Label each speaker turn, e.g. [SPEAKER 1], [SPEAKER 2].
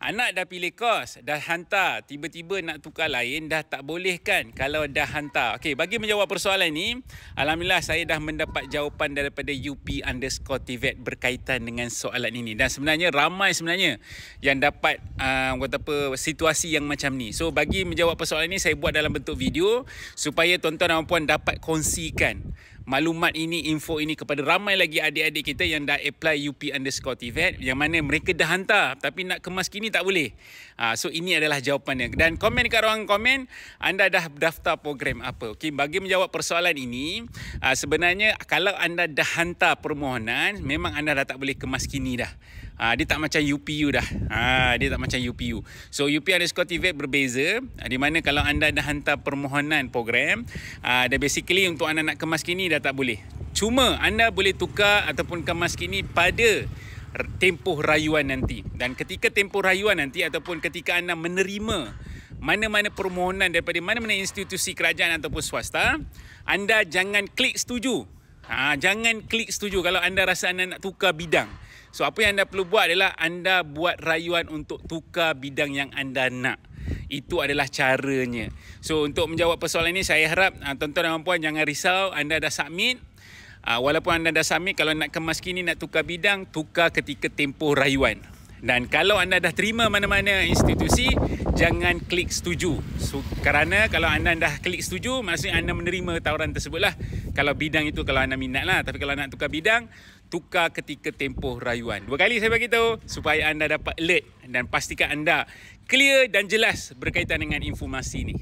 [SPEAKER 1] Anak dah pilih kos, dah hantar, tiba-tiba nak tukar lain, dah tak boleh kan kalau dah hantar. Okey, bagi menjawab persoalan ni, alhamdulillah saya dah mendapat jawapan daripada UP_TVET berkaitan dengan soalan ini. Dan sebenarnya ramai yang dapat situasi yang macam ni. So bagi menjawab persoalan ini, saya buat dalam bentuk video supaya tuan-tuan dan puan dapat kongsikan maklumat ini, info ini kepada ramai lagi adik-adik kita yang dah apply UP_TVET yang mana mereka dah hantar tapi nak kemas kini tak boleh. So ini adalah jawapannya. Dan komen dekat ruang komen, anda dah daftar program apa? Okey, bagi menjawab persoalan ini, sebenarnya kalau anda dah hantar permohonan, memang anda dah tak boleh kemas kini dah. Dia tak macam UPU dah. Dia tak macam UPU. So UP_TVET berbeza, di mana kalau anda dah hantar permohonan program, dan basically untuk anda nak kemas kini dah tak boleh. Cuma anda boleh tukar ataupun kemas kini pada tempoh rayuan nanti. Dan ketika tempoh rayuan nanti ataupun ketika anda menerima mana-mana permohonan daripada mana-mana institusi kerajaan ataupun swasta, anda jangan klik setuju. Jangan klik setuju kalau anda rasa anda nak tukar bidang. So apa yang anda perlu buat adalah anda buat rayuan untuk tukar bidang yang anda nak. Itu adalah caranya. So untuk menjawab persoalan ini, saya harap tuan-tuan dan puan jangan risau, anda dah submit. Walaupun anda dah submit, kalau nak kemas kini, nak tukar bidang, tukar ketika tempoh rayuan. Dan kalau anda dah terima mana-mana institusi, jangan klik setuju. So, kerana kalau anda dah klik setuju, maksudnya anda menerima tawaran tersebut lah. Kalau bidang itu kalau anda minat lah. Tapi kalau nak tukar bidang, tukar ketika tempoh rayuan. 2 kali saya bagi tahu supaya anda dapat alert dan pastikan anda clear dan jelas berkaitan dengan informasi ini.